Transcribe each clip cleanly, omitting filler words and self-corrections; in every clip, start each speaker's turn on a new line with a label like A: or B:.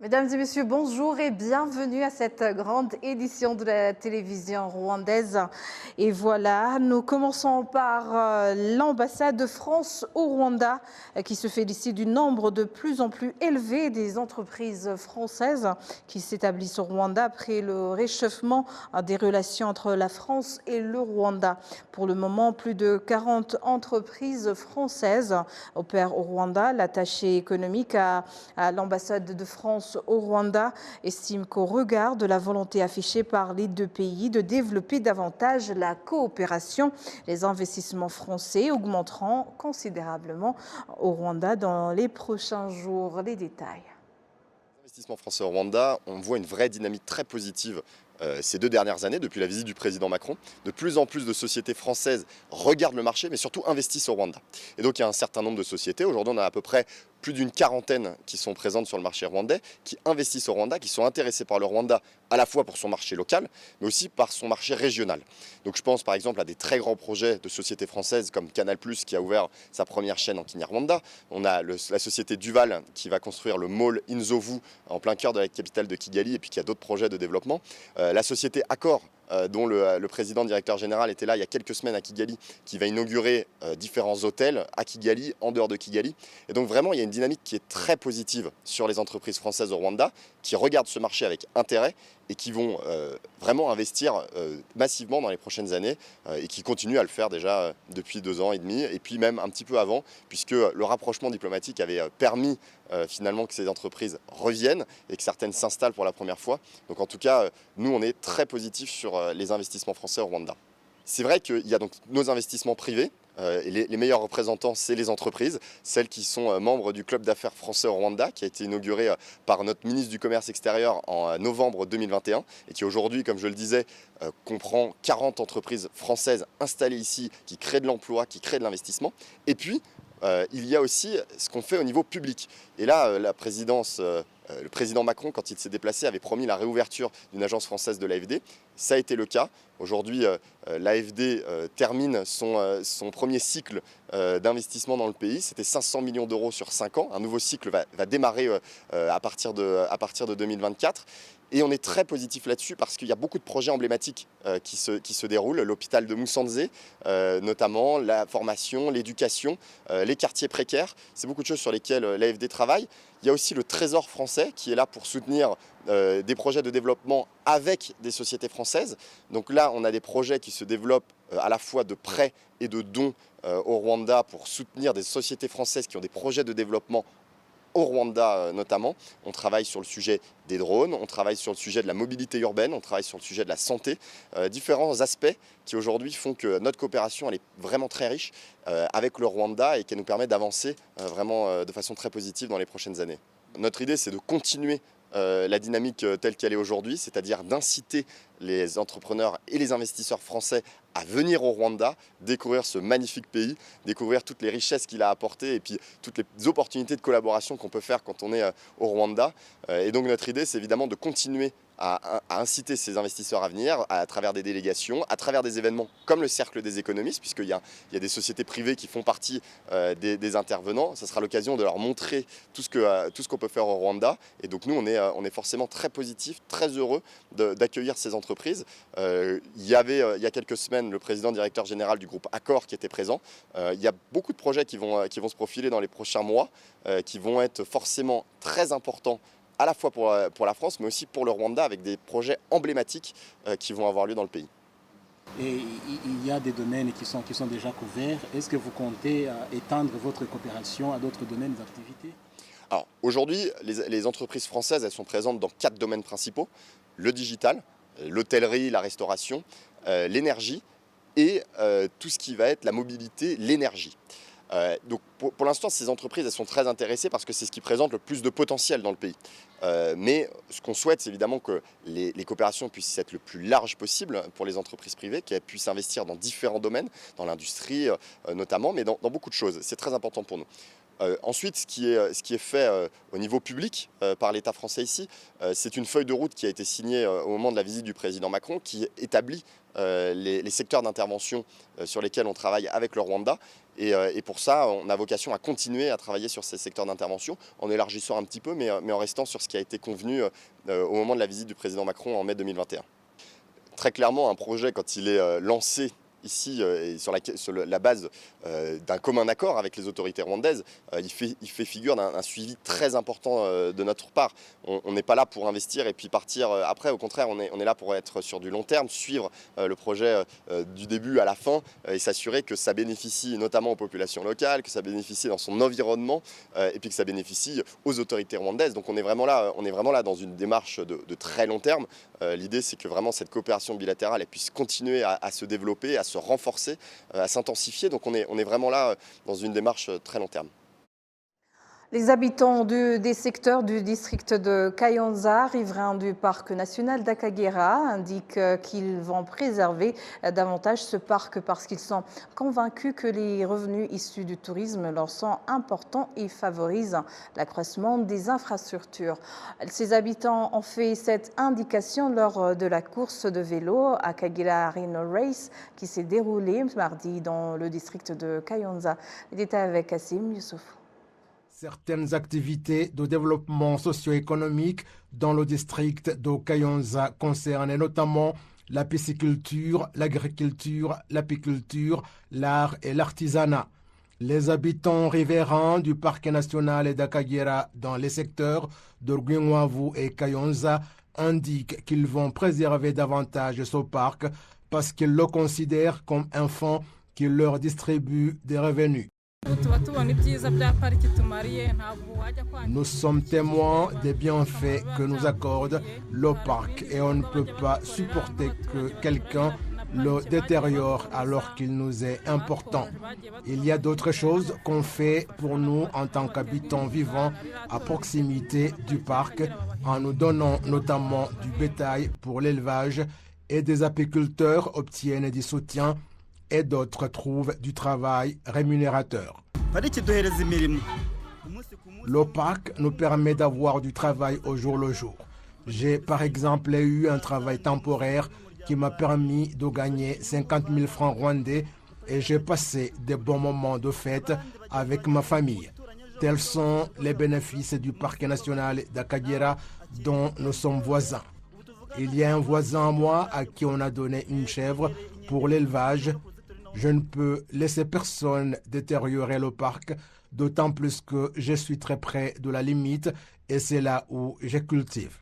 A: Mesdames et messieurs, bonjour et bienvenue à cette grande édition de la télévision rwandaise. Et voilà, nous commençons par l'ambassade de France au Rwanda qui se félicite du nombre de plus en plus élevé des entreprises françaises qui s'établissent au Rwanda après le réchauffement des relations entre la France et le Rwanda. Pour le moment, plus de 40 entreprises françaises opèrent au Rwanda. L'attaché économique à l'ambassade de France au Rwanda estime qu'au regard de la volonté affichée par les deux pays de développer davantage la coopération, les investissements français augmenteront considérablement au Rwanda dans les prochains jours. Les détails.
B: L'investissement français au Rwanda, on voit une vraie dynamique très positive ces 2 dernières années, depuis la visite du président Macron. De plus en plus de sociétés françaises regardent le marché, mais surtout investissent au Rwanda. Et donc il y a un certain nombre de sociétés, aujourd'hui on a à peu près plus d'une quarantaine qui sont présentes sur le marché rwandais, qui investissent au Rwanda, qui sont intéressées par le Rwanda à la fois pour son marché local, mais aussi par son marché régional. Donc je pense par exemple à des très grands projets de sociétés françaises comme Canal+, qui a ouvert sa première chaîne en Kinyarwanda. On a la société Duval qui va construire le mall Inzovu en plein cœur de la capitale de Kigali, et puis qui a d'autres projets de développement. La société Accor, dont le président directeur général était là il y a quelques semaines à Kigali, qui va inaugurer différents hôtels à Kigali, en dehors de Kigali. Et donc vraiment, il y a une dynamique qui est très positive sur les entreprises françaises au Rwanda, qui regardent ce marché avec intérêt et qui vont vraiment investir massivement dans les prochaines années et qui continuent à le faire déjà depuis 2 ans et demi, et puis même un petit peu avant, puisque le rapprochement diplomatique avait permis finalement que ces entreprises reviennent et que certaines s'installent pour la première fois. Donc en tout cas, nous on est très positifs sur les investissements français au Rwanda. C'est vrai qu'il y a donc nos investissements privés, et les meilleurs représentants, c'est les entreprises, celles qui sont membres du club d'affaires français au Rwanda, qui a été inauguré par notre ministre du Commerce extérieur en novembre 2021, et qui aujourd'hui, comme je le disais, comprend 40 entreprises françaises installées ici, qui créent de l'emploi, qui créent de l'investissement. Et puis, il y a aussi ce qu'on fait au niveau public. Et là, la présidence, le président Macron, quand il s'est déplacé, avait promis la réouverture d'une agence française de l'AFD. Ça a été le cas. Aujourd'hui, l'AFD termine son premier cycle d'investissement dans le pays. C'était 500 millions d'euros sur 5 ans. Un nouveau cycle va démarrer à partir de 2024. Et on est très positif là-dessus parce qu'il y a beaucoup de projets emblématiques qui se déroulent. L'hôpital de Moussanzé, notamment, la formation, l'éducation, les quartiers précaires. C'est beaucoup de choses sur lesquelles l'AFD travaille. Il y a aussi le Trésor français qui est là pour soutenir des projets de développement avec des sociétés françaises. Donc là, on a des projets qui se développent à la fois de prêts et de dons au Rwanda pour soutenir des sociétés françaises qui ont des projets de développement au Rwanda notamment. On travaille sur le sujet des drones, on travaille sur le sujet de la mobilité urbaine, on travaille sur le sujet de la santé, différents aspects qui aujourd'hui font que notre coopération elle est vraiment très riche avec le Rwanda et qui nous permet d'avancer vraiment de façon très positive dans les prochaines années. Notre idée, c'est de continuer la dynamique telle qu'elle est aujourd'hui, c'est-à-dire d'inciter les entrepreneurs et les investisseurs français à venir au Rwanda, découvrir ce magnifique pays, découvrir toutes les richesses qu'il a apportées et puis toutes les opportunités de collaboration qu'on peut faire quand on est au Rwanda. Et donc notre idée, c'est évidemment de continuer à inciter ces investisseurs à venir à travers des délégations, à travers des événements comme le Cercle des économistes, puisqu'il y a des sociétés privées qui font partie des intervenants. Ça sera l'occasion de leur montrer tout ce qu'on peut faire au Rwanda. Et donc nous, on est forcément très positifs, très heureux d'accueillir ces entreprises. Il y a quelques semaines le président directeur général du groupe Accor qui était présent. Il y a beaucoup de projets qui vont se profiler dans les prochains mois, qui vont être forcément très importants à la fois pour la France, mais aussi pour le Rwanda, avec des projets emblématiques qui vont avoir lieu dans le pays.
C: Et il y a des domaines qui sont déjà couverts. Est-ce que vous comptez étendre votre coopération à d'autres domaines d'activité?
B: Alors aujourd'hui, les entreprises françaises, elles sont présentes dans 4 domaines principaux: le digital, l'hôtellerie, la restauration, l'énergie et tout ce qui va être la mobilité, l'énergie. Donc pour l'instant, ces entreprises, elles sont très intéressées parce que c'est ce qui présente le plus de potentiel dans le pays. Mais ce qu'on souhaite, c'est évidemment que les coopérations puissent être le plus larges possible pour les entreprises privées, qu'elles puissent investir dans différents domaines, dans l'industrie notamment, mais dans beaucoup de choses. C'est très important pour nous. Ensuite, ce qui est fait au niveau public par l'État français ici, c'est une feuille de route qui a été signée au moment de la visite du président Macron qui établit les secteurs d'intervention sur lesquels on travaille avec le Rwanda. Et pour ça, on a vocation à continuer à travailler sur ces secteurs d'intervention en élargissant un petit peu, mais en restant sur ce qui a été convenu au moment de la visite du président Macron en mai 2021. Très clairement, un projet, quand il est lancé ici, et sur la base d'un commun accord avec les autorités rwandaises, il fait figure d'un suivi très important de notre part. On n'est pas là pour investir et puis partir après. Au contraire, on est là pour être sur du long terme, suivre le projet du début à la fin et s'assurer que ça bénéficie notamment aux populations locales, que ça bénéficie dans son environnement et puis que ça bénéficie aux autorités rwandaises. Donc on est vraiment là dans une démarche de très long terme. L'idée, c'est que vraiment cette coopération bilatérale elle puisse continuer à se développer, à se renforcer, à s'intensifier. Donc on est vraiment là dans une démarche très long terme.
A: Les habitants des secteurs du district de Kayonza, riverains du parc national d'Akagera, indiquent qu'ils vont préserver davantage ce parc parce qu'ils sont convaincus que les revenus issus du tourisme leur sont importants et favorisent l'accroissement des infrastructures. Ces habitants ont fait cette indication lors de la course de vélo Akagera Rhino Race qui s'est déroulée mardi dans le district de Kayonza. Les détails avec Kassim Youssouf.
D: Certaines activités de développement socio-économique dans le district de Kayonza concernent notamment la pisciculture, l'agriculture, l'apiculture, l'art et l'artisanat. Les habitants riverains du parc national d'Akagera dans les secteurs de Rwingwavu et Kayonza indiquent qu'ils vont préserver davantage ce parc parce qu'ils le considèrent comme un fonds qui leur distribue des revenus. Nous sommes témoins des bienfaits que nous accorde le parc et on ne peut pas supporter que quelqu'un le détériore alors qu'il nous est important. Il y a d'autres choses qu'on fait pour nous en tant qu'habitants vivant à proximité du parc en nous donnant notamment du bétail pour l'élevage et des apiculteurs obtiennent du soutien et d'autres trouvent du travail rémunérateur. Le parc nous permet d'avoir du travail au jour le jour. J'ai par exemple eu un travail temporaire qui m'a permis de gagner 50 000 francs rwandais et j'ai passé de bons moments de fête avec ma famille. Tels sont les bénéfices du parc national d'Akagera dont nous sommes voisins. Il y a un voisin à moi à qui on a donné une chèvre pour l'élevage. Je ne peux laisser personne détériorer le parc, d'autant plus que je suis très près de la limite et c'est là où je cultive.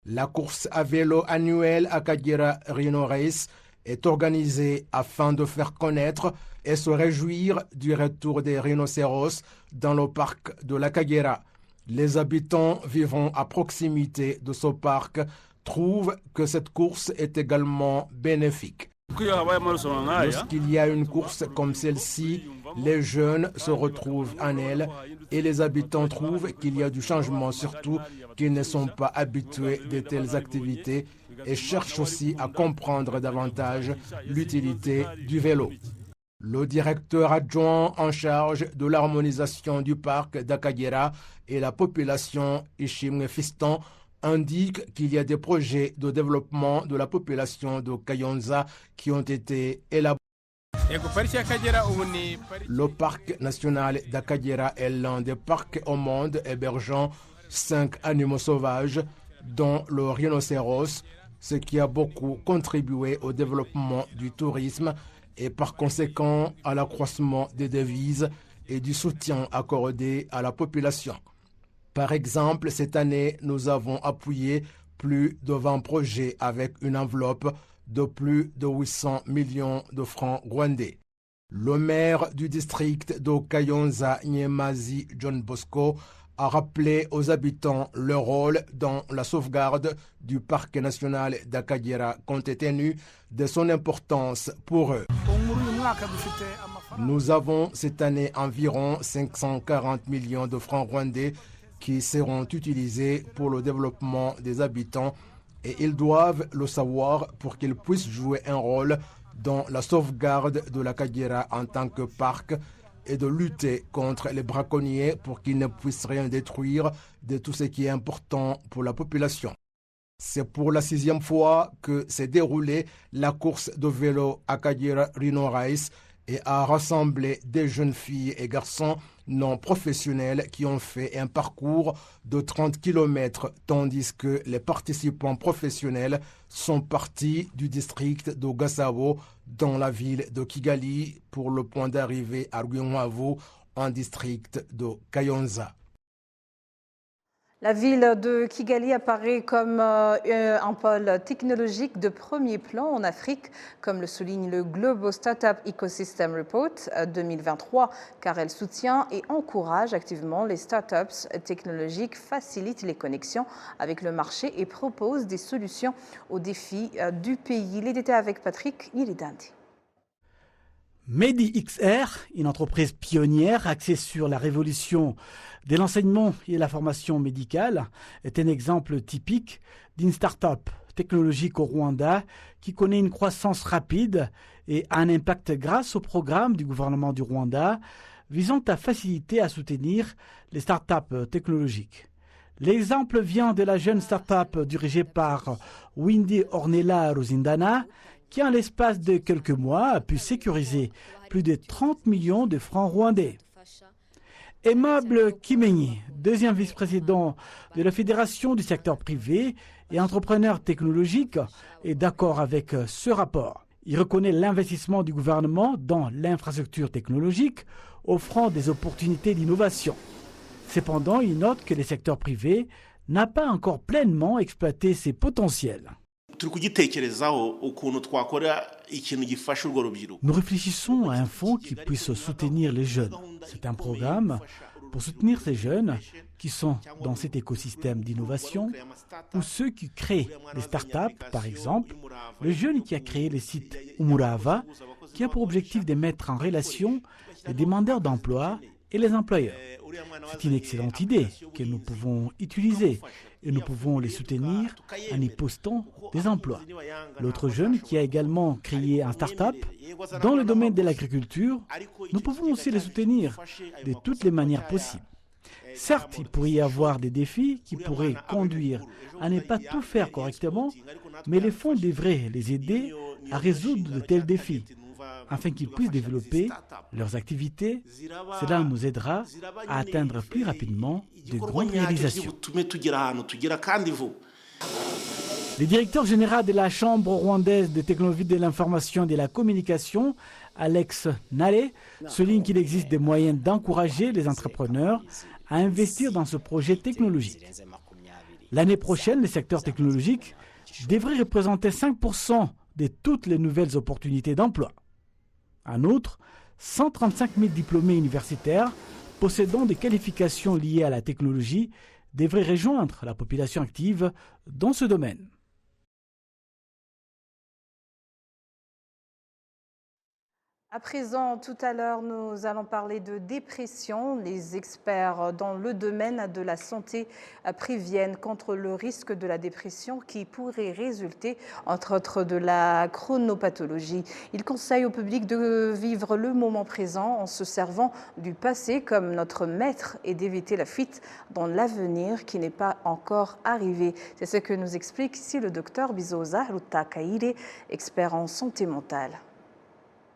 D: La course à vélo annuelle Akagera Rhino Race est organisée afin de faire connaître et se réjouir du retour des rhinocéros dans le parc de l'Akagera. Les habitants vivant à proximité de ce parc trouvent que cette course est également bénéfique. Lorsqu'il y a une course comme celle-ci, les jeunes se retrouvent en elle et les habitants trouvent qu'il y a du changement, surtout qu'ils ne sont pas habitués de telles activités et cherchent aussi à comprendre davantage l'utilité du vélo. Le directeur adjoint en charge de l'harmonisation du parc d'Akagera et la population Ishimwe Fiston indique qu'il y a des projets de développement de la population de Kayonza qui ont été élaborés. Le parc national d'Akagera est l'un des parcs au monde hébergeant 5 animaux sauvages, dont le rhinocéros, ce qui a beaucoup contribué au développement du tourisme et par conséquent à l'accroissement des devises et du soutien accordé à la population. Par exemple, cette année, nous avons appuyé plus de 20 projets avec une enveloppe de plus de 800 millions de francs rwandais. Le maire du district de Kayonza, Nyemazi John Bosco, a rappelé aux habitants leur rôle dans la sauvegarde du parc national d'Akagera compte tenu de son importance pour eux. Nous avons cette année environ 540 millions de francs rwandais qui seront utilisés pour le développement des habitants et ils doivent le savoir pour qu'ils puissent jouer un rôle dans la sauvegarde de l'Akagera en tant que parc et de lutter contre les braconniers pour qu'ils ne puissent rien détruire de tout ce qui est important pour la population. C'est pour la 6e fois que s'est déroulée la course de vélo Akagera Rhino Race et a rassemblé des jeunes filles et garçons non professionnels qui ont fait un parcours de 30 km, tandis que les participants professionnels sont partis du district de Gasabo dans la ville de Kigali pour le point d'arrivée à Rwinwavu en district de Kayonza.
A: La ville de Kigali apparaît comme un pôle technologique de premier plan en Afrique, comme le souligne le Global Startup Ecosystem Report 2023, car elle soutient et encourage activement les startups technologiques, facilite les connexions avec le marché et propose des solutions aux défis du pays. Les détails avec Patrick Nilidandi.
E: MediXR, une entreprise pionnière axée sur la révolution de l'enseignement et la formation médicale, est un exemple typique d'une start-up technologique au Rwanda qui connaît une croissance rapide et a un impact grâce au programme du gouvernement du Rwanda visant à faciliter et à soutenir les start-up technologiques. L'exemple vient de la jeune start-up dirigée par Windy Ornella Rosindana, qui en l'espace de quelques mois a pu sécuriser plus de 30 millions de francs rwandais. Aimable Kimenyi, deuxième vice-président de la Fédération du secteur privé et entrepreneur technologique, est d'accord avec ce rapport. Il reconnaît l'investissement du gouvernement dans l'infrastructure technologique, offrant des opportunités d'innovation. Cependant, il note que le secteur privé n'a pas encore pleinement exploité ses potentiels. Nous réfléchissons à un fonds qui puisse soutenir les jeunes. C'est un programme pour soutenir ces jeunes qui sont dans cet écosystème d'innovation ou ceux qui créent des startups, par exemple, le jeune qui a créé le site Umurava, qui a pour objectif de mettre en relation les demandeurs d'emploi et les employeurs. C'est une excellente idée que nous pouvons utiliser et nous pouvons les soutenir en y postant des emplois. L'autre jeune qui a également créé un start-up dans le domaine de l'agriculture, nous pouvons aussi les soutenir de toutes les manières possibles. Certes, il pourrait y avoir des défis qui pourraient conduire à ne pas tout faire correctement, mais les fonds devraient les aider à résoudre de tels défis, afin qu'ils puissent développer leurs activités. Cela nous aidera à atteindre plus rapidement de grandes réalisations. Le directeur général de la Chambre rwandaise de technologie de l'information et de la communication, Alex Nale, souligne qu'il existe des moyens d'encourager les entrepreneurs à investir dans ce projet technologique. L'année prochaine, le secteur technologique devrait représenter 5% de toutes les nouvelles opportunités d'emploi. En outre, 135 000 diplômés universitaires possédant des qualifications liées à la technologie devraient rejoindre la population active dans ce domaine.
A: À présent, tout à l'heure, nous allons parler de dépression. Les experts dans le domaine de la santé préviennent contre le risque de la dépression qui pourrait résulter, entre autres, de la chronopathologie. Ils conseillent au public de vivre le moment présent en se servant du passé comme notre maître et d'éviter la fuite dans l'avenir qui n'est pas encore arrivé. C'est ce que nous explique ici le docteur Bizoza Rutakaire, expert en santé mentale.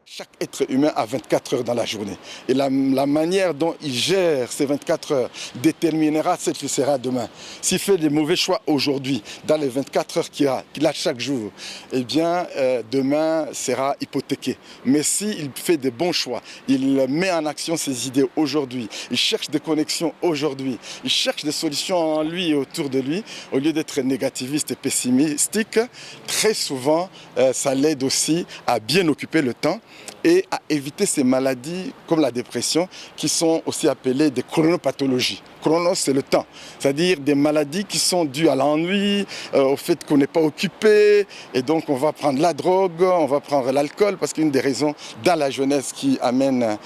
F: Chaque être humain a 24 heures dans la journée. Et la manière dont il gère ces 24 heures déterminera ce qu'il sera demain. S'il fait des mauvais choix aujourd'hui, dans les 24 heures qu'il a chaque jour, eh bien, demain sera hypothéqué. Mais s'il fait des bons choix, il met en action ses idées aujourd'hui, il cherche des connexions aujourd'hui, il cherche des solutions en lui et autour de lui, au lieu d'être négativiste et pessimistique, très souvent, ça l'aide aussi à bien occuper le temps et à éviter ces maladies comme la dépression qui sont aussi appelées des chronopathologies. Chronos, c'est le temps. C'est-à-dire des maladies qui sont dues à l'ennui, au fait qu'on n'est pas occupé. Et donc, on va prendre la drogue, on va prendre l'alcool, parce qu'une des raisons dans la jeunesse qui amène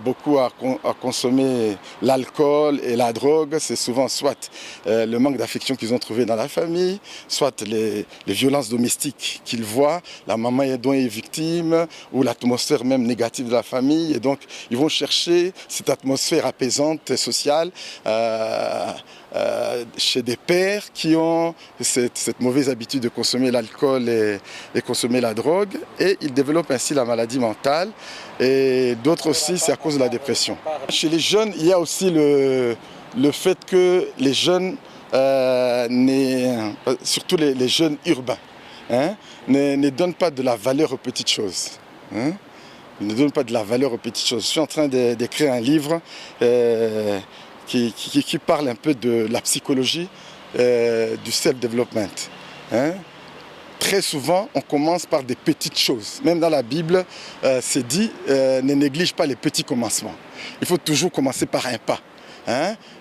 F: beaucoup à consommer l'alcool et la drogue, c'est souvent soit le manque d'affection qu'ils ont trouvé dans la famille, soit les violences domestiques qu'ils voient, la maman dont est victime, ou l'atmosphère même négative de la famille. Et donc, ils vont chercher cette atmosphère apaisante, sociale, chez des pères qui ont cette mauvaise habitude de consommer l'alcool et consommer la drogue. Et ils développent ainsi la maladie mentale. Et d'autres aussi, c'est à cause de la dépression. Chez les jeunes, il y a aussi le fait que les jeunes, surtout les jeunes urbains, ne donnent pas de la valeur aux petites choses. Ne donnent pas de la valeur aux petites choses. Je suis en train d'écrire un livre qui parle un peu de la psychologie du self-development. Très souvent, on commence par des petites choses. Même dans la Bible, c'est dit, ne néglige pas les petits commencements. Il faut toujours commencer par un pas.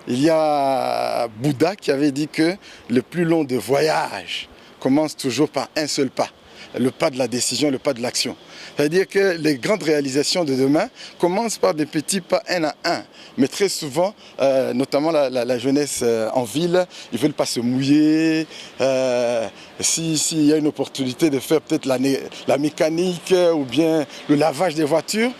F: Il y a Bouddha qui avait dit que le plus long des voyages commence toujours par un seul pas. Le pas de la décision, le pas de l'action. C'est-à-dire que les grandes réalisations de demain commencent par des petits pas un à un. Mais très souvent, notamment la jeunesse en ville, ils ne veulent pas se mouiller. S'il y a une opportunité de faire peut-être la mécanique ou bien le lavage des voitures.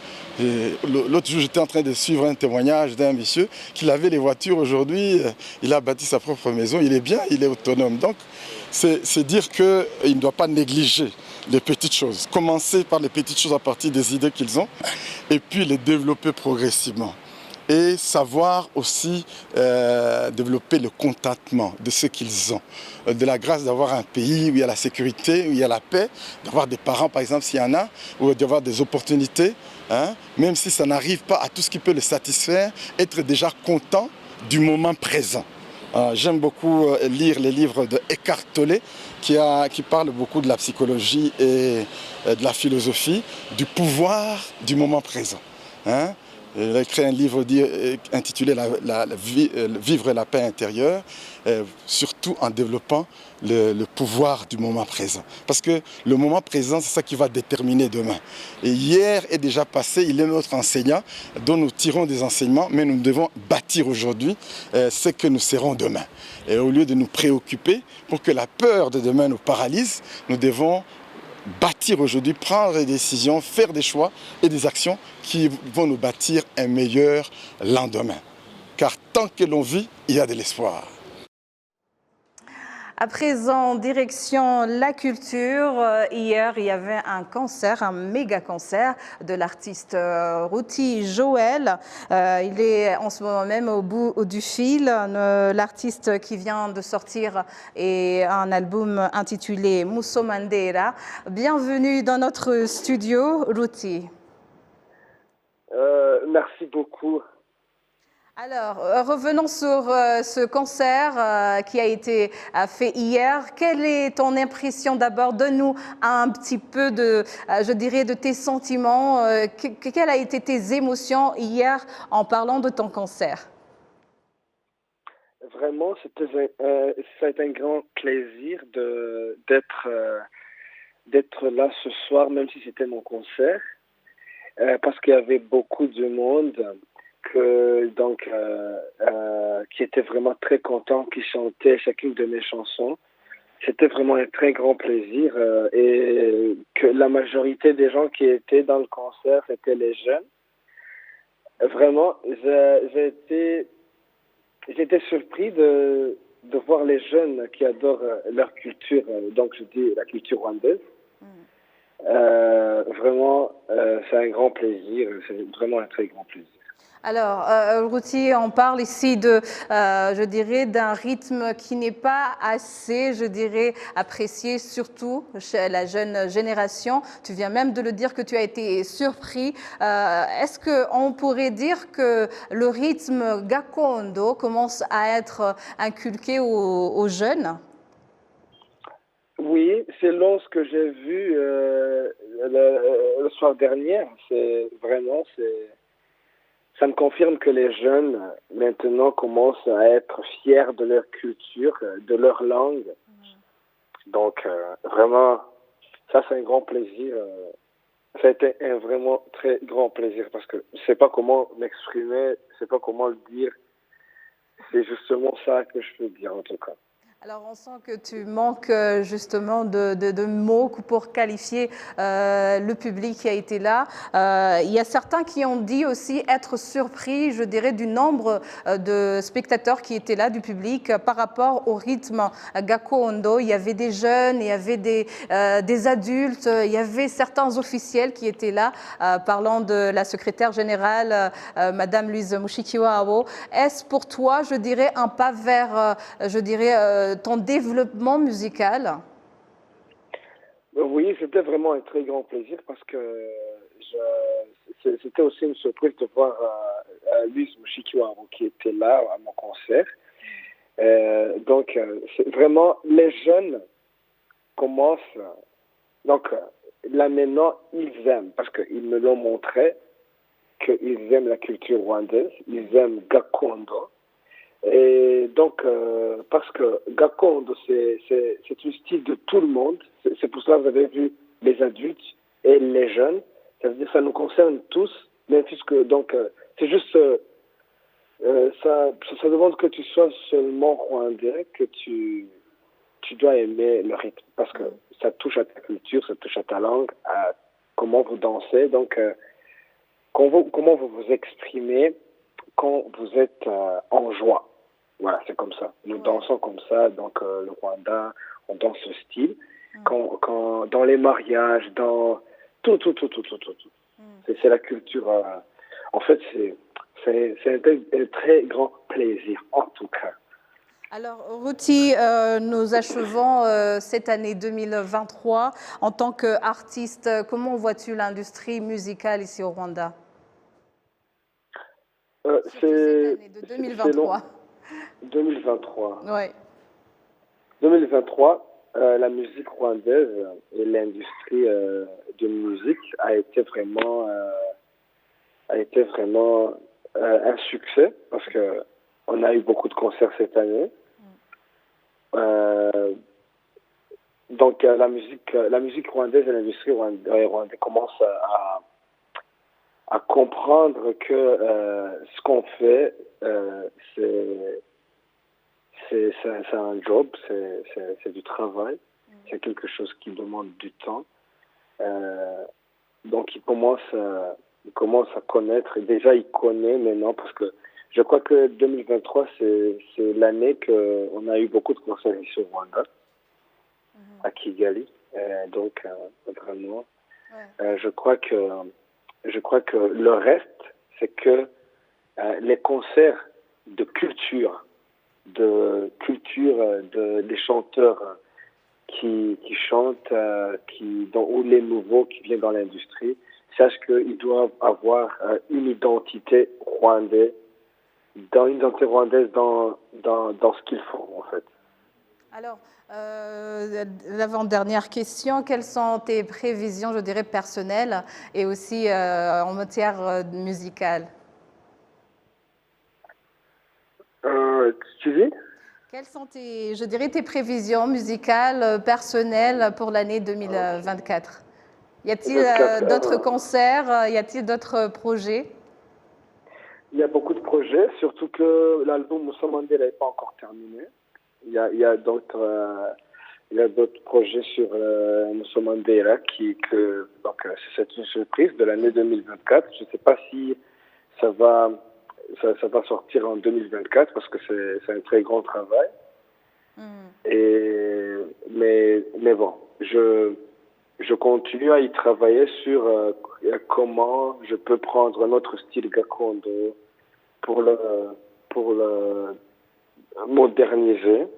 F: L'autre jour, j'étais en train de suivre un témoignage d'un monsieur qui lavait les voitures. Aujourd'hui, il a bâti sa propre maison. Il est bien, il est autonome. Donc, c'est dire qu'il ne doit pas négliger les petites choses. Commencer par les petites choses à partir des idées qu'ils ont et puis les développer progressivement. Et savoir aussi développer le contentement de ce qu'ils ont. De la grâce d'avoir un pays où il y a la sécurité, où il y a la paix, d'avoir des parents par exemple s'il y en a, ou d'avoir des opportunités, même si ça n'arrive pas à tout ce qui peut les satisfaire, être déjà content du moment présent. J'aime beaucoup lire les livres de Eckhart Tolle qui parle beaucoup de la psychologie et de la philosophie, du pouvoir du moment présent. Il a écrit un livre intitulé Vivre la paix intérieure, surtout en développant le pouvoir du moment présent. Parce que le moment présent, c'est ça qui va déterminer demain. Et hier est déjà passé, il est notre enseignant, dont nous tirons des enseignements, mais nous devons bâtir aujourd'hui ce que nous serons demain. Et au lieu de nous préoccuper pour que la peur de demain nous paralyse, nous devons bâtir aujourd'hui, prendre des décisions, faire des choix et des actions qui vont nous bâtir un meilleur lendemain. Car tant que l'on vit, il y a de l'espoir.
A: À présent, direction la culture. Hier, il y avait un concert, un méga concert de l'artiste Ruti Joel. Il est en ce moment même au bout du fil. L'artiste qui vient de sortir un album intitulé Musso Mandera. Bienvenue dans notre studio, Ruti.
G: Merci beaucoup.
A: Alors, revenons sur ce concert qui a été fait hier. Quelle est ton impression d'abord? Donne-nous un petit peu de tes sentiments. Quelles ont été tes émotions hier en parlant de ton concert?
G: Vraiment, ça a été un grand plaisir d'être là ce soir, même si c'était mon concert, parce qu'il y avait beaucoup de monde. Qui était vraiment très content, qui chantait chacune de mes chansons. C'était vraiment un très grand plaisir et que la majorité des gens qui étaient dans le concert étaient les jeunes. Vraiment, j'ai été surpris de voir les jeunes qui adorent leur culture, donc je dis la culture rwandaise. Vraiment, c'est un grand plaisir, c'est vraiment un très grand plaisir.
A: Alors, Ruti, on parle ici d'un rythme qui n'est pas assez, apprécié, surtout chez la jeune génération. Tu viens même de le dire que tu as été surpris. Est-ce qu'on pourrait dire que le rythme Gakondo commence à être inculqué aux jeunes?
G: Oui, selon ce que j'ai vu le soir dernier, ça me confirme que les jeunes, maintenant, commencent à être fiers de leur culture, de leur langue. Donc, vraiment, ça, c'est un grand plaisir. Ça a été un vraiment très grand plaisir parce que je ne sais pas comment m'exprimer, je ne sais pas comment le dire. C'est justement ça que je peux dire, en tout cas.
A: Alors, on sent que tu manques justement de mots pour qualifier le public qui a été là. Il y a certains qui ont dit aussi être surpris, je dirais, du nombre de spectateurs qui étaient là, du public, par rapport au rythme Gakondo. Il y avait des jeunes, il y avait des adultes, il y avait certains officiels qui étaient là, parlant de la secrétaire générale, Madame Louise Mushikiwao. Est-ce pour toi, je dirais, un pas vers, je dirais, ton développement musical?
G: Oui, c'était vraiment un très grand plaisir parce que c'était aussi une surprise de voir Louise Mushikiwabo qui était là à mon concert. Donc, c'est vraiment, les jeunes commencent. Donc, là maintenant, ils aiment parce qu'ils me l'ont montré qu'ils aiment la culture rwandaise, ils aiment Gakondo. Et donc, parce que Gakondo, c'est un style de tout le monde. C'est pour cela que vous avez vu les adultes et les jeunes. Ça veut dire que ça nous concerne tous, mais puisque, donc, c'est juste, ça demande que tu sois seulement rwandais, que tu dois aimer le rythme. Parce que ça touche à ta culture, ça touche à ta langue, à comment vous dansez. Donc, comment vous vous exprimez quand vous êtes en joie. Voilà, c'est comme ça. Nous dansons comme ça, donc le Rwanda, on danse ce style. Quand dans les mariages, dans tout. C'est la culture. En fait, c'est un très grand plaisir, en tout cas.
A: Alors, Ruti, nous achevons cette année 2023. En tant qu'artiste, comment vois-tu l'industrie musicale ici au Rwanda?
G: C'est
A: de 2023.
G: 2023.
A: Oui.
G: 2023, la musique rwandaise et l'industrie de musique a été vraiment un succès parce que on a eu beaucoup de concerts cette année. Donc la musique rwandaise et l'industrie rwandaise commencent à comprendre que ce qu'on fait, c'est un job, c'est du travail, c'est quelque chose qui demande du temps. Donc il commence à connaître, et déjà il connaît maintenant, parce que je crois que 2023, c'est l'année qu'on a eu beaucoup de concerts ici au Rwanda, à Kigali. Donc vraiment, je crois que le reste, c'est que les concerts de culture, des chanteurs qui chantent, ou les nouveaux qui viennent dans l'industrie, sachent qu'ils doivent avoir une identité rwandaise, dans ce qu'ils font, en fait.
A: Alors, l'avant-dernière question, quelles sont tes prévisions, je dirais, personnelles et aussi en matière musicale?
G: Tu dis?
A: Quelles sont tes prévisions musicales, personnelles pour l'année 2024? Y a-t-il d'autres concerts? Y a-t-il d'autres projets?
G: Il y a beaucoup de projets, surtout que l'album Musomande n'est pas encore terminé. Il y a d'autres projets sur Musomandera donc c'est une surprise de l'année 2024. Je ne sais pas si ça va sortir en 2024 parce que c'est un très grand travail. Mais bon, je continue à y travailler sur comment je peux prendre un autre style Gakondo pour le moderniser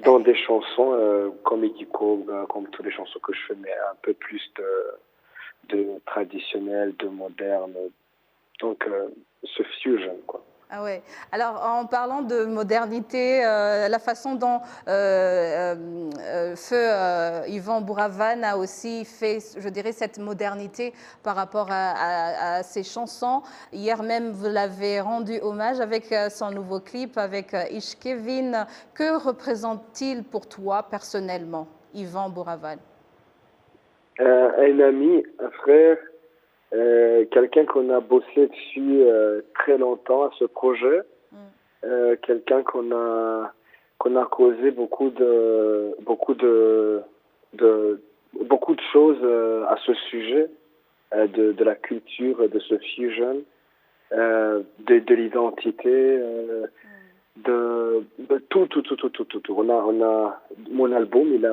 G: dans des chansons comme Ikiko, comme toutes les chansons que je fais, mais un peu plus de traditionnel, de moderne. Donc, ce fusion, quoi.
A: Ah ouais. Alors, en parlant de modernité, la façon dont Feu Yvan Bouravan a aussi fait, je dirais, cette modernité par rapport à ses chansons. Hier même, vous l'avez rendu hommage avec son nouveau clip, avec Ish Kevin. Que représente-t-il pour toi personnellement, Yvan Bouravan?
G: Un ami, un frère, quelqu'un qu'on a bossé dessus très longtemps à ce projet, quelqu'un qu'on a causé beaucoup de choses à ce sujet de la culture, de ce fusion, de l'identité, de tout. On a mon album, il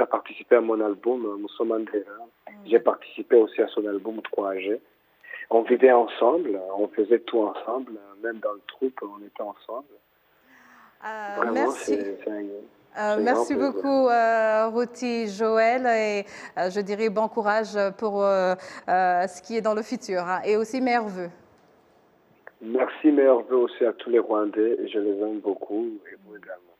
G: a participé à mon album, Moussa Mandela. J'ai participé aussi à son album 3G. On vivait ensemble, on faisait tout ensemble, même dans le troupe, on était ensemble. Vraiment,
A: Merci.
G: un
A: Merci
G: grand
A: beaucoup, Ruti Joël, et je dirais bon courage pour ce qui est dans le futur, hein, et aussi meilleurs vœux.
G: Merci, meilleurs vœux aussi à tous les Rwandais, et je les aime beaucoup, et vous également.